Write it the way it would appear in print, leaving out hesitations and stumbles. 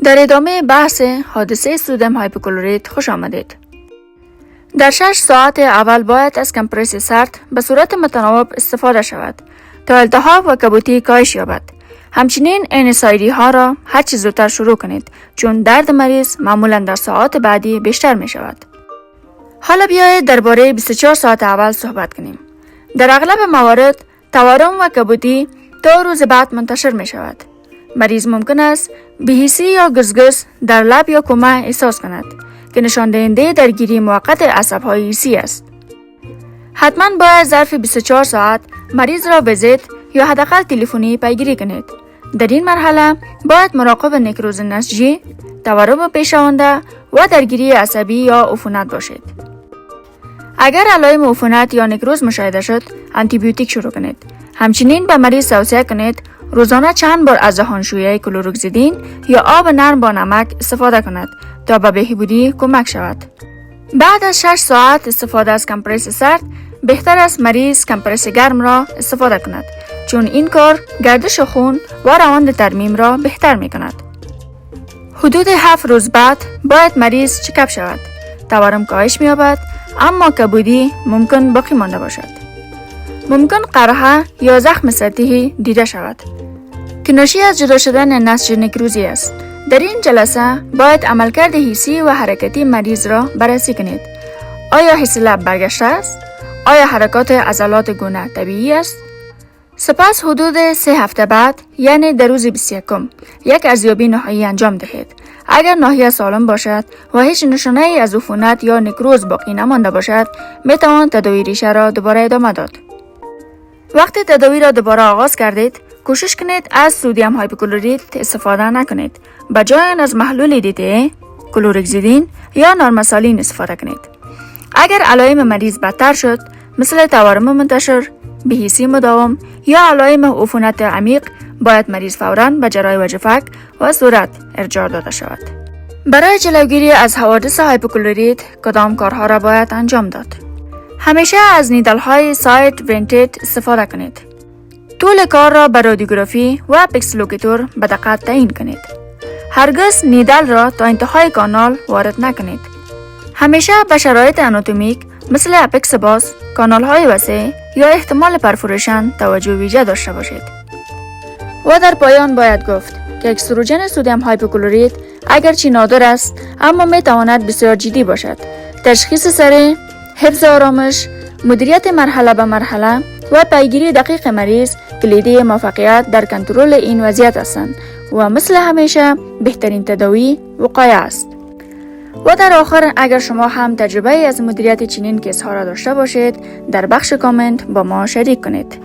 در ادامه بحث حادثه سدیم هایپوکلوریت خوش آمدید. در 6 ساعت اول باید از کمپرس سرد به صورت متناوب استفاده شود تا التهاب و کبوتی کاهش یابد. همچنین NSAID ها را هر چه زودتر شروع کنید چون درد مریض معمولا در ساعات بعدی بیشتر می شود. حالا بیایید درباره 24 ساعت اول صحبت کنیم. در اغلب موارد تورم و کبوتی تا روز بعد منتشر می شود. مریض ممکن است بی‌حسی یا گزگز در لب یا کمه احساس کند که نشان دهنده درگیری موقت عصب‌های حسی است. حتما باید ظرف 24 ساعت مریض را ویزیت یا حداقل تلفنی پیگیری کنید. در این مرحله باید مراقب نکروز نسجی، تورم پیشاونده و درگیری عصبی یا عفونت باشید. اگر علائم عفونت یا نکروز مشاهده شد، آنتی بیوتیک شروع کنید. همچنین به مریض توصیه کنید روزانه چند بار از دهانشویی کلوروکزیدین یا آب نرم با نمک استفاده کند تا به بهبودی کمک شود. بعد از 6 ساعت استفاده از کمپرس سرد، بهتر است مریض کمپرس گرم را استفاده کند چون این کار گردش خون و روند ترمیم را بهتر می کند. حدود 7 روز بعد باید مریض چکاپ شود. تورم کاهش می یابد اما کبودی ممکن باقی مانده باشد. ممکن قرحه یا زخم سطحی دیده شود که ناشی از جدا شدن نسج نکروزی است. در این جلسه باید عملکرد حسی و حرکتی مریض را بررسی کنید. آیا حس لب برگشته است؟ آیا حرکات عضلات گونه طبیعی است؟ سپس حدود 3 هفته بعد یعنی در روز 21 یک ارزیابی نهایی انجام دهید. اگر ناحیه سالم باشد و هیچ نشانه ای از عفونت یا نکروز باقی نمانده باشد، می توان تداوی ریشه را دوباره ادامه داد. وقتی تداوی را دوباره آغاز کردید، کوشش کنید از سدیم هایپوکلوریت استفاده نکنید. به جای آن از محلول دیده، کلوروکزیدین یا نارمسالین استفاده کنید. اگر علائم مریض بدتر شد، مثل تورم منتشر، بی‌حسی مداوم یا علائم عفونت عمیق، باید مریض فوراً به جراحی وجه‌فک و صورت ارجاع داده شود. برای جلوگیری از حوادث هایپوکلوریت کدام کارها را باید انجام داد؟ همیشه از نیدل‌های سایت ونتیت استفاده کنید. طول کار را به رادیوگرافی و اپکس-لوکیتور به دقت تعیین کنید. هرگز نیدل را تا انتهای کانال وارد نکنید. همیشه به شرایط آناتومیک مثل اپکس باز، کانال‌های وسیع یا احتمال پرفوریشن توجه ویژه داشته باشید. و در پایان باید گفت که اکسروژن سدیم هایپوکلوریت اگرچه نادر است اما می تواند بسیار جدی باشد. تشخیص سریع، حفظ آرامش، مدیریت مرحله به مرحله و پیگیری دقیق مریض کلیدی موفقیت در کنترل این وضعیت هستند و مثل همیشه بهترین تداوی وقایه است. و در آخر اگر شما هم تجربه از مدیریت چنین کیس ها را داشته باشید، در بخش کامنت با ما شریک کنید.